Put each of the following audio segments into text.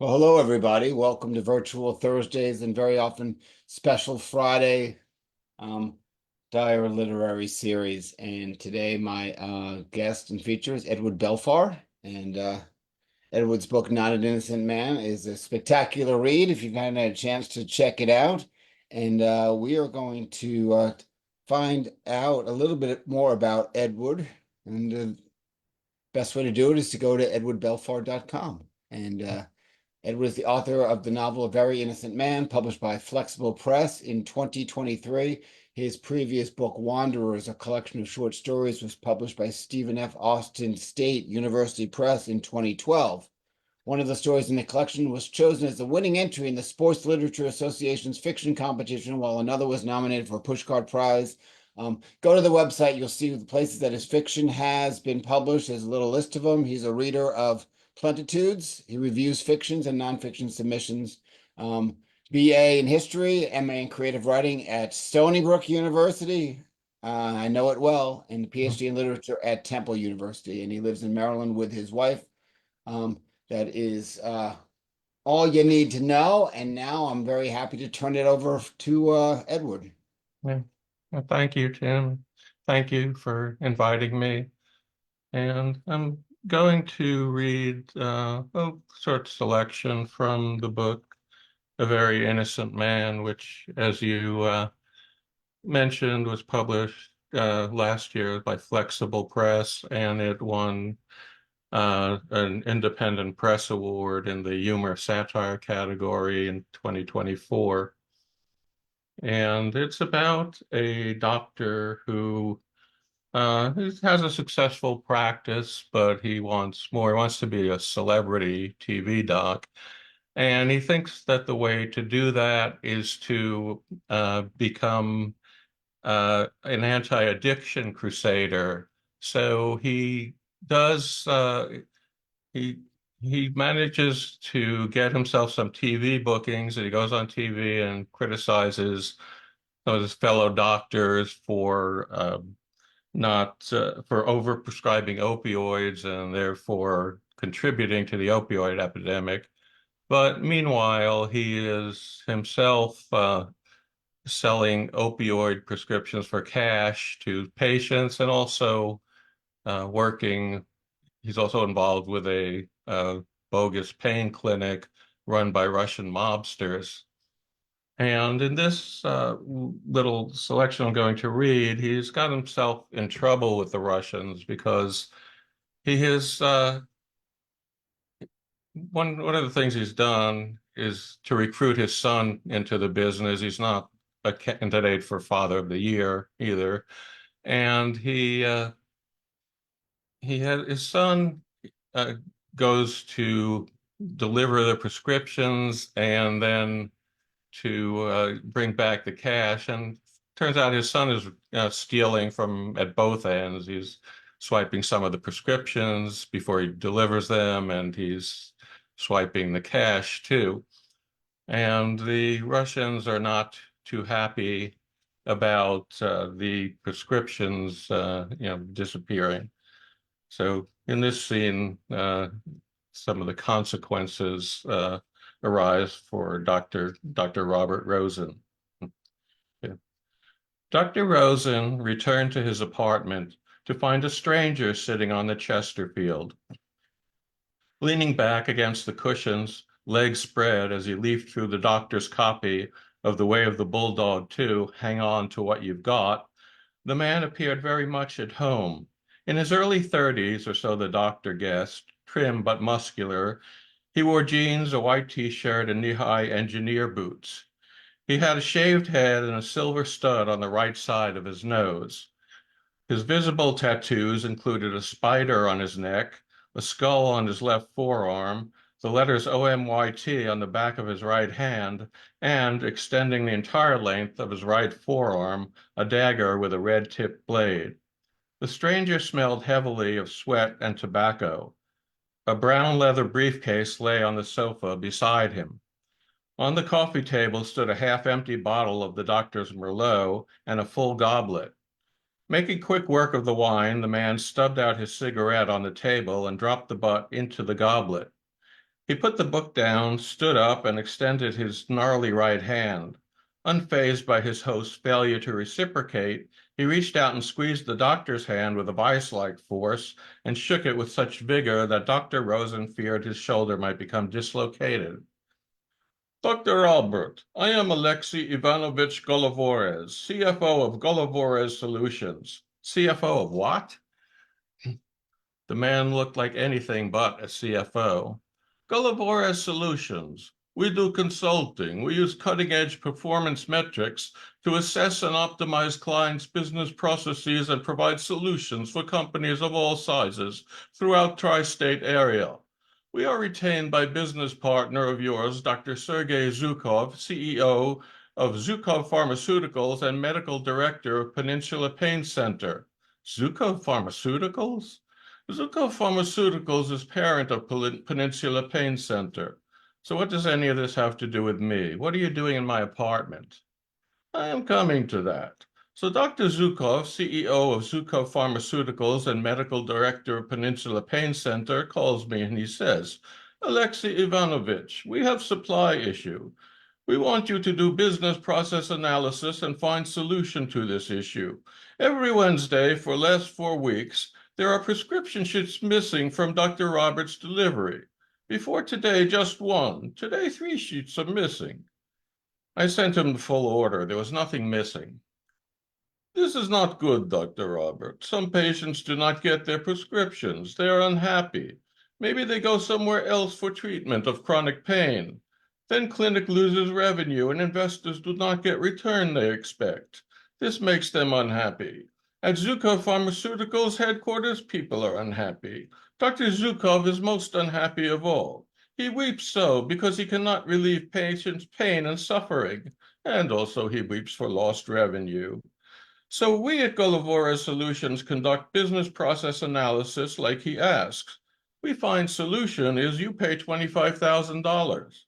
Well, hello, everybody. Welcome to Virtual Thursdays and very often special Friday um, Dire Literary Series. And today, my guest and feature is Edward Belfar. And Edward's book, Not an Innocent Man, is a spectacular read if you've hadn't had a chance to check it out. And we are going to find out a little bit more about Edward. And the best way to do it is to go to edwardbelfar.com. And Edward is the author of the novel A Very Innocent Man, published by Flexible Press in 2023. His previous book, Wanderers, a collection of short stories, was published by Stephen F. Austin State University Press in 2012. One of the stories in the collection was chosen as the winning entry in the Sports Literature Association's fiction competition, while another was nominated for a Pushcart Prize. Go to the website, you'll see the places that his fiction has been published. There's a little list of them. He's a reader of Plentitudes. He reviews fictions and nonfiction submissions. BA in history, MA in creative writing at Stony Brook University. I know it well, and PhD in literature at Temple University. And he lives in Maryland with his wife. That is all you need to know. And now I'm very happy to turn it over to Edward. Yeah. Well, thank you, Tim. Thank you for inviting me. And I'm going to read a short selection from the book, A Very Innocent Man, which, as you mentioned, was published last year by Flexible Press, and it won an Independent Press Award in the Humor Satire category in 2024. And it's about a doctor who has a successful practice, but he wants more. He wants to be a celebrity TV doc. And he thinks that the way to do that is to become an anti-addiction crusader. So does, he, he manages to get himself some TV bookings, and he goes on TV and criticizes some of his fellow doctors for not for overprescribing opioids and therefore contributing to the opioid epidemic. But meanwhile, he is himself selling opioid prescriptions for cash to patients and also working. He's also involved with a bogus pain clinic run by Russian mobsters. And in this little selection I'm going to read, he's got himself in trouble with the Russians because he has one of the things he's done is to recruit his son into the business. He's not a candidate for Father of the Year either, and he had his son uh, goes to deliver the prescriptions and then to bring back the cash. And turns out his son is stealing from at both ends. He's swiping some of the prescriptions before he delivers them, and he's swiping the cash too. And the Russians are not too happy about the prescriptions, disappearing. So in this scene, some of the consequences arise for Dr. Robert Rosen. Yeah. Dr. Rosen returned to his apartment to find a stranger sitting on the Chesterfield. Leaning back against the cushions, legs spread as he leafed through the doctor's copy of The Way of the Bulldog 2, Hang On to What You've Got, the man appeared very much at home. In his early 30s, or so the doctor guessed, trim but muscular, he wore jeans, a white t-shirt, and knee-high engineer boots. He had a shaved head and a silver stud on the right side of his nose. His visible tattoos included a spider on his neck, a skull on his left forearm, the letters OMYT on the back of his right hand, and, extending the entire length of his right forearm, a dagger with a red-tipped blade. The stranger smelled heavily of sweat and tobacco. A brown leather briefcase lay on the sofa beside him. On the coffee table stood a half-empty bottle of the doctor's Merlot and a full goblet. Making quick work of the wine, the man stubbed out his cigarette on the table and dropped the butt into the goblet. He put the book down, stood up, and extended his gnarly right hand. Unfazed by his host's failure to reciprocate, he reached out and squeezed the doctor's hand with a vice-like force and shook it with such vigor that Dr. Rosen feared his shoulder might become dislocated. Dr. Albert, I am Alexei Ivanovich Golovores, CFO of Golovores Solutions. CFO of what? The man looked like anything but a CFO. Golovores Solutions. We do consulting. We use cutting-edge performance metrics to assess and optimize clients' business processes and provide solutions for companies of all sizes throughout tri-state area. We are retained by business partner of yours, Dr. Sergei Zhukov, CEO of Zhukov Pharmaceuticals and medical director of Peninsula Pain Center. Zhukov Pharmaceuticals? Zhukov Pharmaceuticals is parent of Peninsula Pain Center. So what does any of this have to do with me? What are you doing in my apartment? I am coming to that. So Dr. Zhukov, CEO of Zhukov Pharmaceuticals and medical director of Peninsula Pain Center, calls me and he says, Alexei Ivanovich, we have supply issue. We want you to do business process analysis and find solution to this issue. Every Wednesday for last 4 weeks, there are prescription sheets missing from Dr. Roberts' delivery. Before today, just one. Today, 3 sheets are missing. I sent him the full order. There was nothing missing. This is not good, Dr. Robert. Some patients do not get their prescriptions. They are unhappy. Maybe they go somewhere else for treatment of chronic pain. Then clinic loses revenue and investors do not get return they expect. This makes them unhappy. At Zhukov Pharmaceuticals headquarters, people are unhappy. Dr. Zhukov is most unhappy of all. He weeps so because he cannot relieve patients' pain and suffering, and also he weeps for lost revenue. So we at Golovora Solutions conduct business process analysis like he asks. We find solution is you pay $25,000.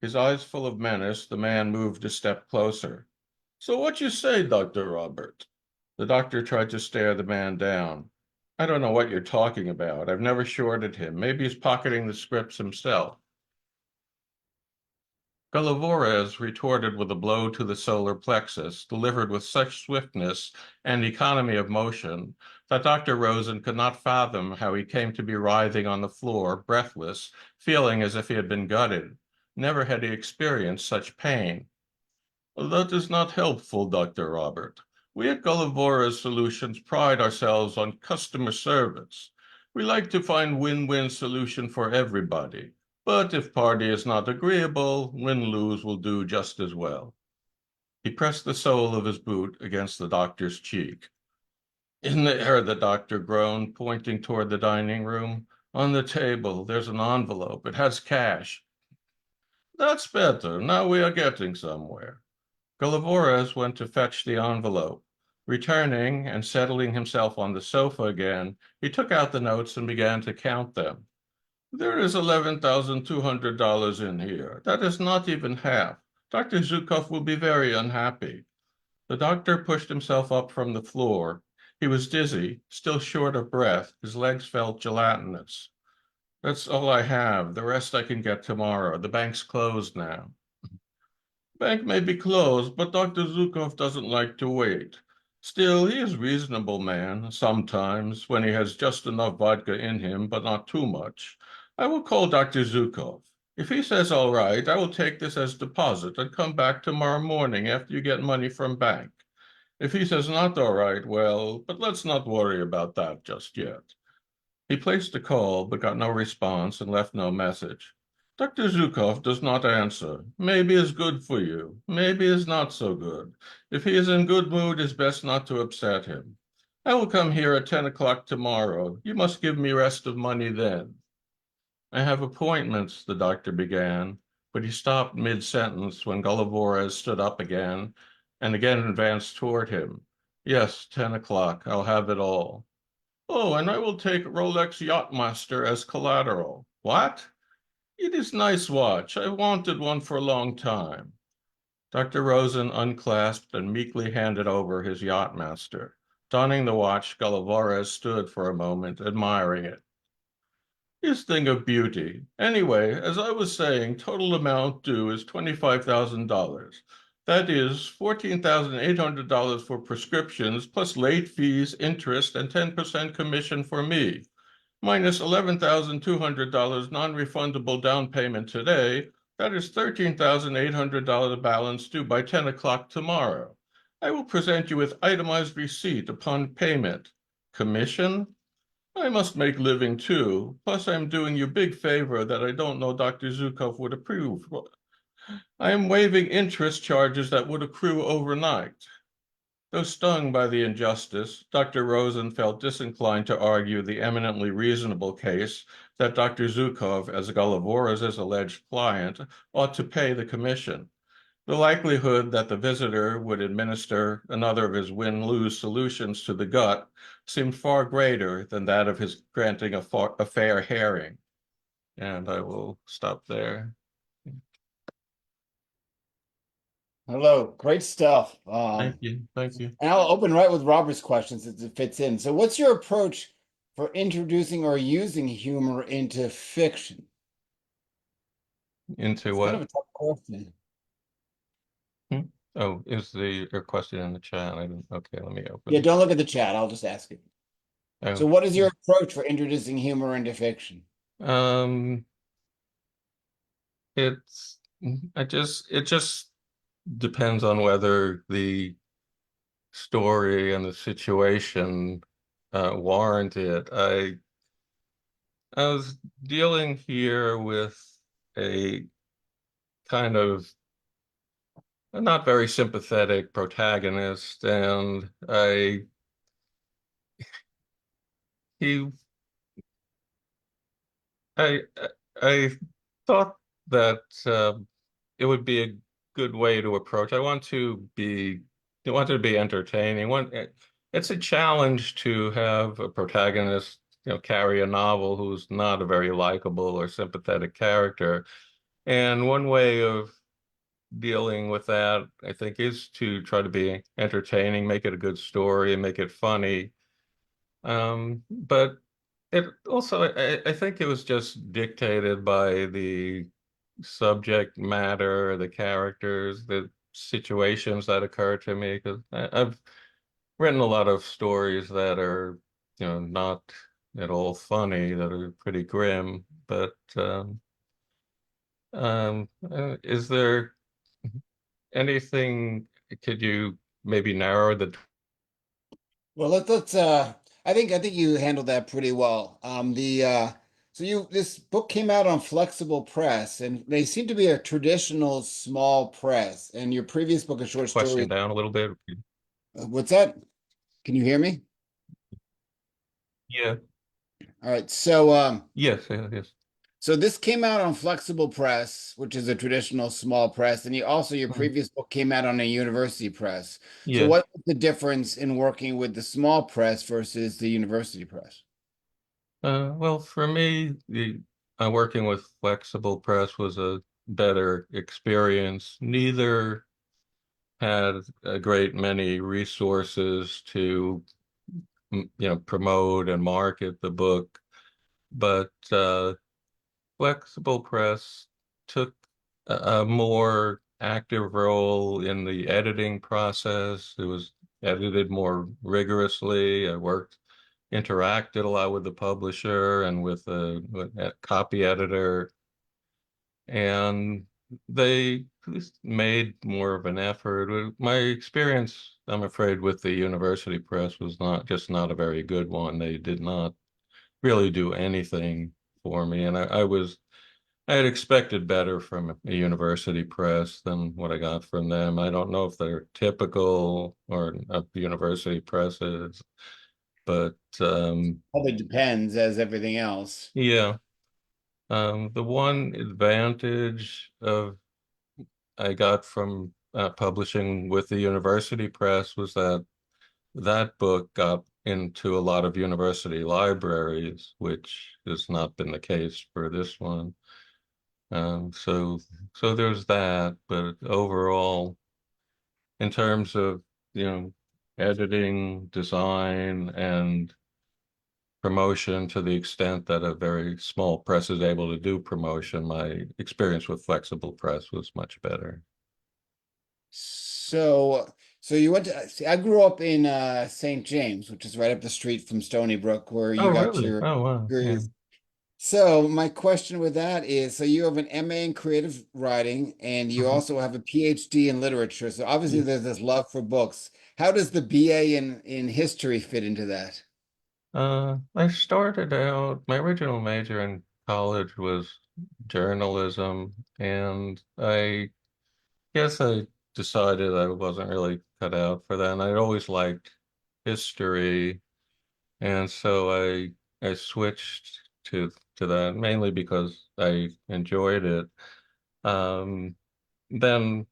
His eyes full of menace, the man moved a step closer. So what you say, Dr. Robert? The doctor tried to stare the man down. I don't know what you're talking about. I've never shorted him. Maybe he's pocketing the scripts himself. Golovores retorted with a blow to the solar plexus, delivered with such swiftness and economy of motion that Dr. Rosen could not fathom how he came to be writhing on the floor, breathless, feeling as if he had been gutted. Never had he experienced such pain. That is not helpful, Dr. Robert. We at Golovores Solutions pride ourselves on customer service. We like to find win-win solution for everybody. But if party is not agreeable, win-lose will do just as well. He pressed the sole of his boot against the doctor's cheek. In there, the doctor groaned, pointing toward the dining room. On the table, there's an envelope. It has cash. That's better. Now we are getting somewhere. Golovores went to fetch the envelope. Returning and settling himself on the sofa again, he took out the notes and began to count them. There is $11,200 in here. That is not even half. Dr. Zhukov will be very unhappy. The doctor pushed himself up from the floor. He was dizzy, still short of breath. His legs felt gelatinous. That's all I have. The rest I can get tomorrow. The bank's closed now. Bank may be closed, but Dr. Zhukov doesn't like to wait. Still, he is a reasonable man, sometimes, when he has just enough vodka in him, but not too much. I will call Dr. Zhukov. If he says all right, I will take this as deposit and come back tomorrow morning after you get money from bank. If he says not all right, well, but let's not worry about that just yet. He placed a call, but got no response and left no message. Dr. Zhukov does not answer. Maybe is good for you. Maybe is not so good. If he is in good mood, it's best not to upset him. I will come here at 10 o'clock tomorrow. You must give me rest of money then. I have appointments, the doctor began, but he stopped mid-sentence when Golovores stood up again and again advanced toward him. Yes, 10 o'clock. I'll have it all. Oh, and I will take Rolex Yachtmaster as collateral. What? It is nice watch. I wanted one for a long time. Dr. Rosen unclasped and meekly handed over his Yachtmaster. Donning the watch, Golovores stood for a moment, admiring it. His thing of beauty. Anyway, as I was saying, total amount due is $25,000. That is $14,800 for prescriptions, plus late fees, interest, and 10% commission for me, minus $11,200 non-refundable down payment today. That is $13,800 balance due by 10 o'clock tomorrow. I will present you with itemized receipt upon payment. Commission? I must make living too. Plus, I'm doing you big favor that I don't know Dr. Zukov would approve. I am waiving interest charges that would accrue overnight. Though stung by the injustice, Dr. Rosen felt disinclined to argue the eminently reasonable case that Dr. Zukov, as Golovora's alleged client, ought to pay the commission. The likelihood that the visitor would administer another of his win-lose solutions to the gut seemed far greater than that of his granting a fair hearing. And I will stop there. Hello, great stuff. Thank you. Thank you. And I'll open right with Robert's questions as it fits in. So, what's your approach for introducing or using humor into fiction? Into It's kind of what? a tough question. Hmm? Oh, is the your question in the chat? I didn't. Okay, let me Yeah, open. don't look at the chat. I'll just ask it. So, Oh, what is your approach for introducing humor into fiction? um, it's it just depends on whether the story and the situation warrant it. I was dealing here with a kind of a not very sympathetic protagonist, and he I I thought that it would be a good way to approach. I want to be entertaining. It's a challenge to have a protagonist, carry a novel who's not a very likable or sympathetic character. And one way of dealing with that, I think, is to try to be entertaining, make it a good story, and make it funny. But it also, I think it was just dictated by the subject matter, the characters, the situations that occur to me. Because I've written a lot of stories that are, not at all funny, that are pretty grim. But is there anything, could you maybe narrow the Well, let's I think you handled that pretty well. So you this book came out on Flexible Press, and they seem to be a traditional small press. And your previous book of short question stories, down a little bit? what's that? Can you hear me? Yeah. All right. Yes, yes. So this came out on Flexible Press, which is a traditional small press, and your Mm, previous book came out on a university press. So yeah. what's the difference in working with the small press versus the university press? Well, for me, the working with flexible press was a better experience. Neither had a great many resources to, promote and market the book, but flexible press took a more active role in the editing process. It was edited more rigorously. I interacted a lot with the publisher and with a copy editor, and they just made more of an effort. My experience, I'm afraid, with the university press was not a very good one. They did not really do anything for me, and I had expected better from a university press than what I got from them. I don't know if they're typical or of university presses, but Probably depends, as everything else. yeah. The one advantage of I got from publishing with the university press was that that book got into a lot of university libraries, which has not been the case for this one. Um, so so there's that, but overall, in terms of, you know, editing, design, and promotion to the extent that a very small press is able to do promotion. My experience with flexible press was much better. So you went to, see, I grew up in St. James, which is right up the street from Stony Brook, where Oh, you got really? your Oh, wow. Yeah. degrees. So my question with that is, so you have an MA in creative writing and you Mhm. also have a PhD in literature. So obviously Yeah. there's this love for books. How does the BA in history fit into that? I started out, my original major in college was journalism, and I guess I decided I wasn't really cut out for that. And I'd always liked history, and so I switched to that mainly because I enjoyed it. Um, then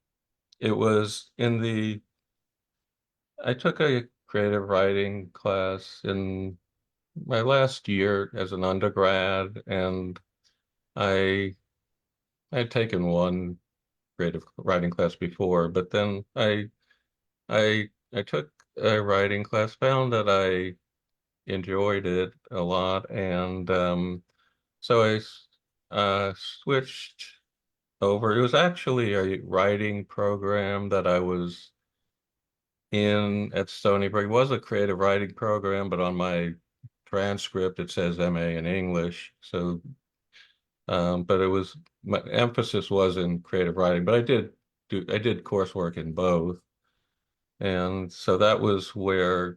it was in the I took a creative writing class in my last year as an undergrad, and I I'd taken one creative writing class before, but then I took a writing class, found that I enjoyed it a lot, and so I switched over. It was actually a writing program that I was in at Stony Brook. It was a creative writing program, but on my transcript it says MA in English. So, but it was my emphasis was in creative writing, but I did coursework in both, and so that was where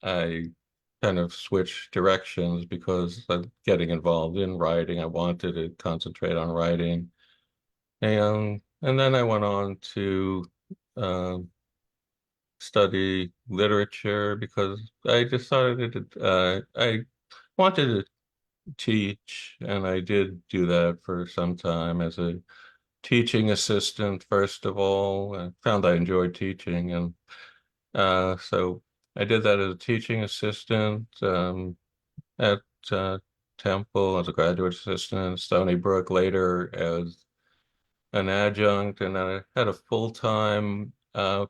I kind of switched directions because I'm getting involved in writing. I wanted to concentrate on writing, and then I went on to um, study literature because I decided I wanted to teach, and I did do that for some time as a teaching assistant, first of all. I found I enjoyed teaching, and so I did that as a teaching assistant at uh, Temple as a graduate assistant, Stony Brook later as an adjunct, and I had a full-time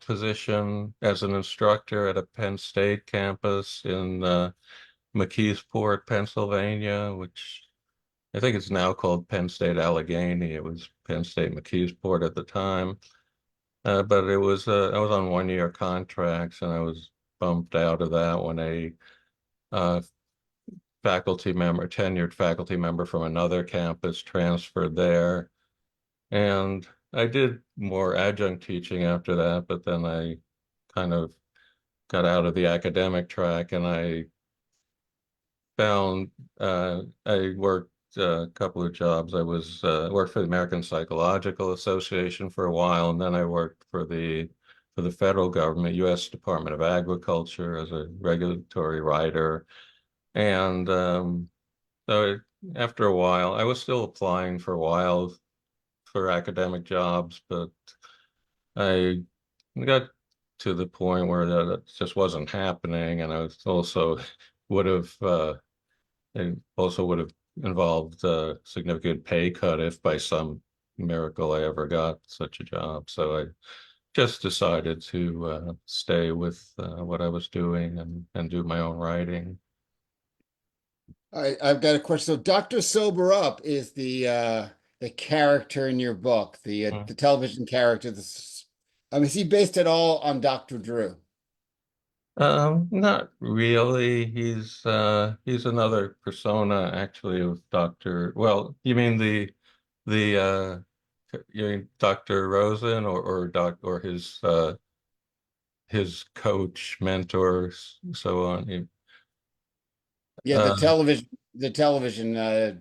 position as an instructor at a Penn State campus in McKeesport, Pennsylvania, which I think it's now called Penn State Allegheny. It was Penn State McKeesport at the time. But I was on 1 year contracts, and I was bumped out of that when a uh, tenured faculty member from another campus transferred there. And I did more adjunct teaching after that, but then I kind of got out of the academic track, and I found I worked a couple of jobs. I was worked for the American Psychological Association for a while, and then I worked for the federal government, U.S. Department of Agriculture, as a regulatory writer. And so after a while, I was still applying for a while for academic jobs, but I got to the point where that just wasn't happening, and I was also would have it also would have involved a significant pay cut if by some miracle I ever got such a job. So I just decided to stay with what I was doing and do my own writing. All right, I've got a question. So Dr. Sober Up is the character in your book, the television character. Is he based at all on Dr. Drew? Not really. He's another persona actually of Dr. Well, you mean the you mean Dr. Rosen or doc or his coach, mentor, so on. Yeah, Uh, the television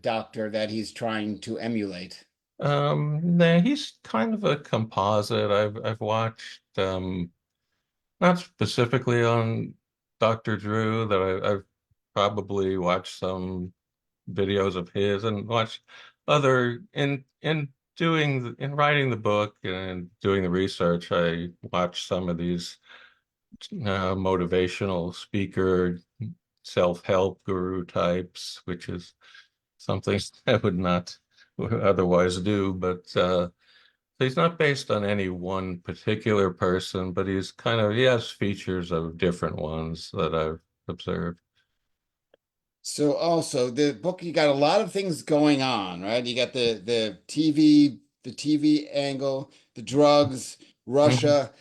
doctor that he's trying to emulate. no, he's kind of a composite. I've watched not specifically on Dr. Drew that I've probably watched some videos of his and watched other in writing the book and doing the research. I watched some of these motivational speaker, self-help guru types, which is something I would not otherwise do. But he's not based on any one particular person, but he has features of different ones that I've observed. So also the book, you got a lot of things going on, right? You got the TV angle, the drugs, Mhm. Russia.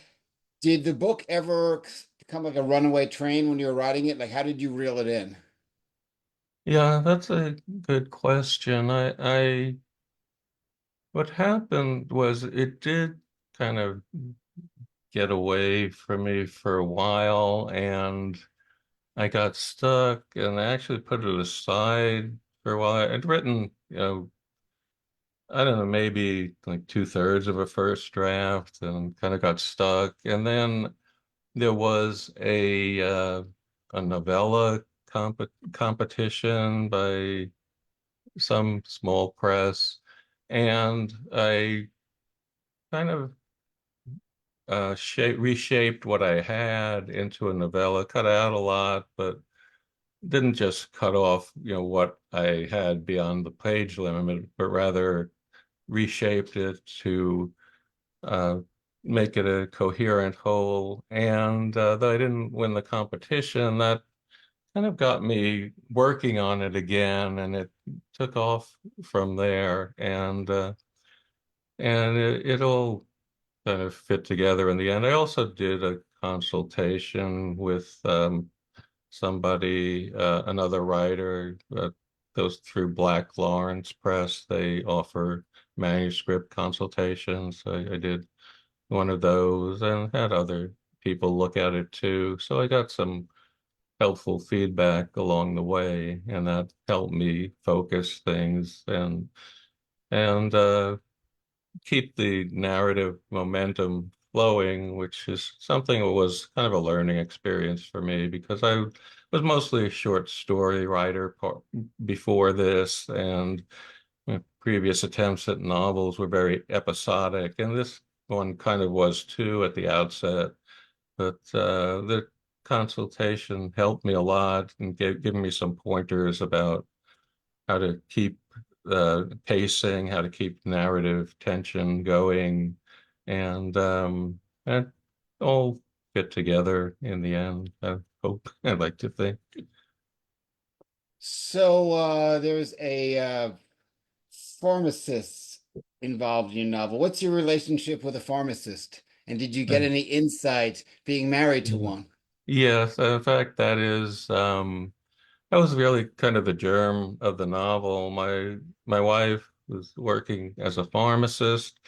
Did the book ever become like a runaway train when you were writing it? Like, how did you reel it in? Yeah, that's a good question. What happened was it did kind of get away from me for a while, and I got stuck, and I actually put it aside for a while. I'd written, I don't know, maybe like two-thirds of a first draft, and kind of got stuck. And then there was a novella competition by some small press, and I kind of reshaped what I had into a novella, cut out a lot, but didn't just cut off, what I had beyond the page limit, but rather reshaped it to uh, make it a coherent whole. And though I didn't win the competition, that kind of got me working on it again, and it took off from there. And it all kind of fit together in the end. I also did a consultation with somebody, another writer, those through Black Lawrence Press. They offer manuscript consultations. I did one of those and had other people look at it too. So I got some helpful feedback along the way, and that helped me focus things and keep the narrative momentum flowing, which is something that was kind of a learning experience for me because I was mostly a short story writer before this, and previous attempts at novels were very episodic, and this one kind of was too at the outset. But the consultation helped me a lot and given me some pointers about how to keep pacing, how to keep narrative tension going, and it all fit together in the end. I hope. I'd like to think. So there's a pharmacist involved in your novel. What's your relationship with a pharmacist? And did you get any insight being married to one? Yes, in fact, that was really kind of the germ of the novel. My wife was working as a pharmacist,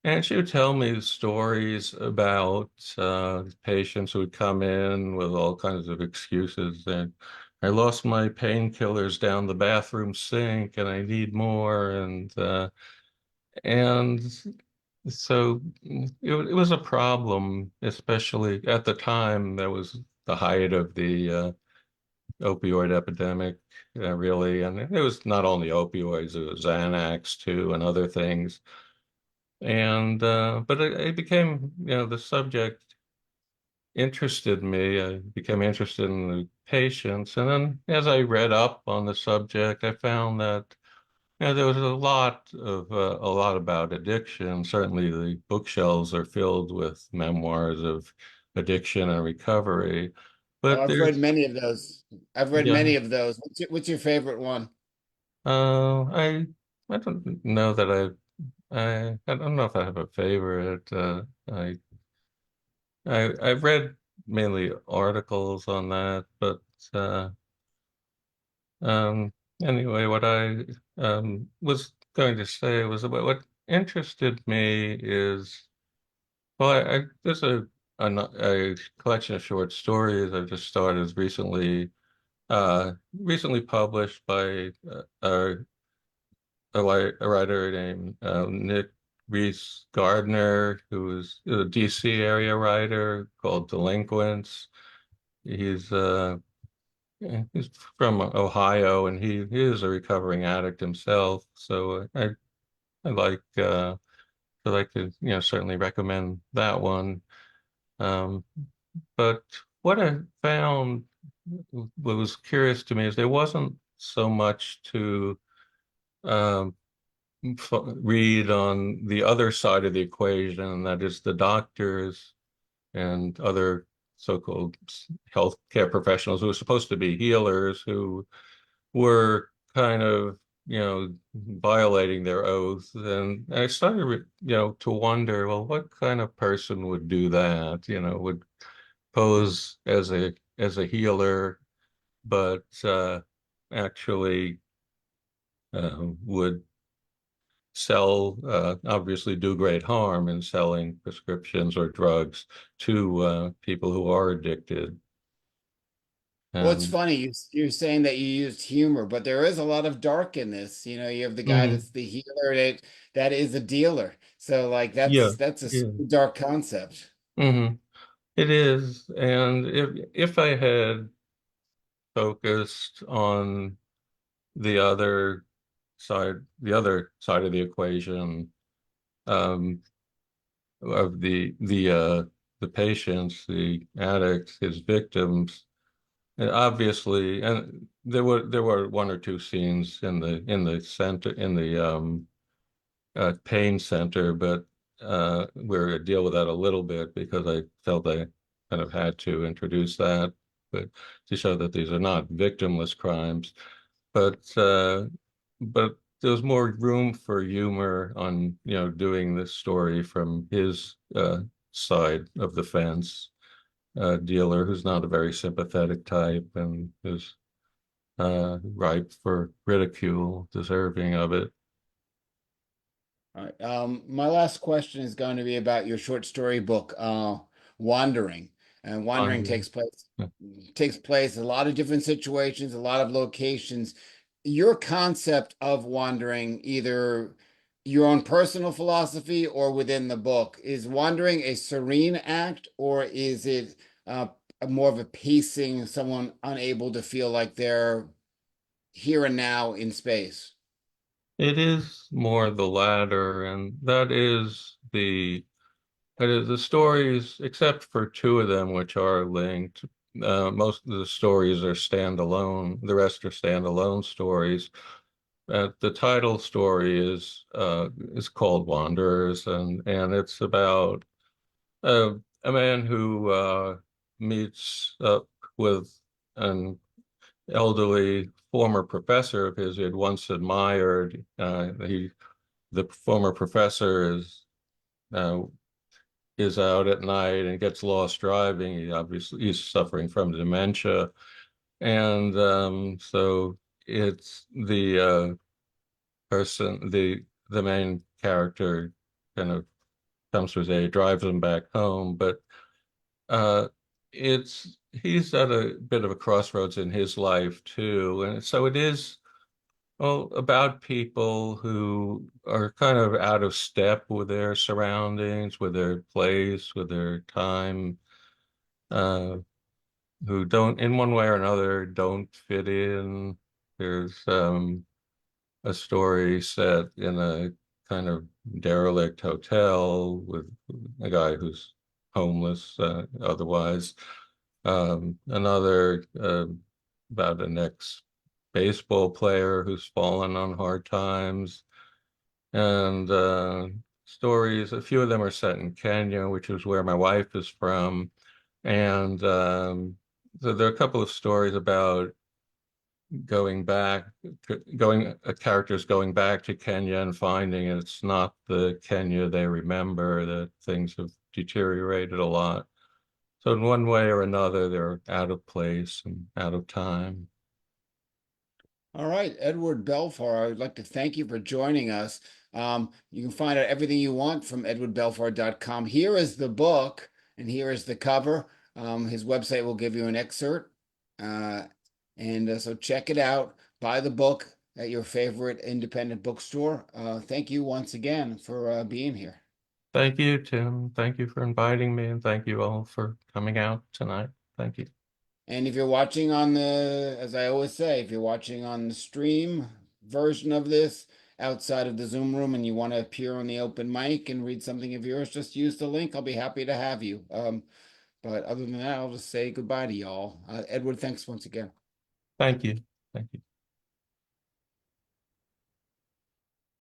and she would tell me stories about patients who would come in with all kinds of excuses. And I lost my painkillers down the bathroom sink, and I need more. And so it was a problem, especially at the time. That was the height of the opioid epidemic, really. And it was not only opioids, it was Xanax too, and other things. And but it became, the subject interested me. I became interested in the patients, and then as I read up on the subject, I found that there was a lot about addiction. Certainly, the bookshelves are filled with memoirs of addiction and recovery, Oh, but I've read there's many of those. I've read yeah. many of those. What's your favorite one? Uh, I I don't know that I don't know if I have a favorite. I've read mainly articles on that, but uh, um, anyway, what I was going to say was about what interested me is, well, there's a collection of short stories I've just started recently published by a writer named Nick Reese Gardner, who is a DC area writer called Delinquents. He's uh, he's from Ohio, and he is a recovering addict himself. So I like I like to certainly recommend that one. Um, but what I found what was curious to me is there wasn't so much to um, read on the other side of the equation, and that is the doctors and other so-called healthcare professionals who are supposed to be healers who were kind of, violating their oath. And I started, to wonder, well, what kind of person would do that? Would pose as a healer, but actually would sell, obviously do great harm in selling prescriptions or drugs to people who are addicted. Well, it's And funny you're saying that you used humor, but there is a lot of dark in this. You know, you have the guy mhm, that's the healer that is a dealer. So like yeah, that's a yeah, dark concept. hmm it is. And if I had focused on the other the other side of the equation, um, of the patients, the addicts, his victims. And obviously, and there were one or two scenes in the center in the pain center, but we're deal with that a little bit because I felt I kind of had to introduce that, but to show that these are not victimless crimes. But there was more room for humor on, doing this story from his side of the fence. Dealer who's not a very sympathetic type and is ripe for ridicule, deserving of it. All right. My last question is going to be about your short story book, Wandering. And Wandering Fine. takes place in a lot of different situations, a lot of locations. Your concept of wandering, either your own personal philosophy or within the book, is wandering a serene act, or is it more of a pacing, someone unable to feel like they're here and now in space? It is more the latter, and that is the stories, except for two of them, which are linked. Most of the stories are standalone. The rest are standalone stories. The title story is called Wanderers, and it's about a man who meets up with an elderly former professor of his he had once admired. The former professor uh, is out at night and gets lost driving. He's suffering from dementia, and so it's the person the main character kind of comes to his aid, drives him back home, but uh, it's he's at a bit of a crossroads in his life too, and so it is. Well, about people who are kind of out of step with their surroundings, with their place, with their time, uh, who don't, in one way or another, don't fit in. There's a story set in a kind of derelict hotel with a guy who's homeless, otherwise. Another about an ex-baseball player who's fallen on hard times, and stories. A few of them are set in Kenya, which is where my wife is from, and so there are a couple of stories about going back, characters going back to Kenya and finding it's not the Kenya they remember, that things have deteriorated a lot. So in one way or another, they're out of place and out of time. All right, Edward Belfar, I would like to thank you for joining us. You can find out everything you want from edwardbelfar.com. Here is the book, and here is the cover. His website will give you an excerpt. Uh, and so check it out. Buy the book at your favorite independent bookstore. Thank you once again for being here. Thank you, Tim. Thank you for inviting me, and thank you all for coming out tonight. Thank you. And if you're watching on as I always say, if you're watching on the stream version of this outside of the Zoom room and you want to appear on the open mic and read something of yours, just use the link. I'll be happy to have you. But other than that, I'll just say goodbye to y'all. Edward, thanks once again. Thank you. Thank you.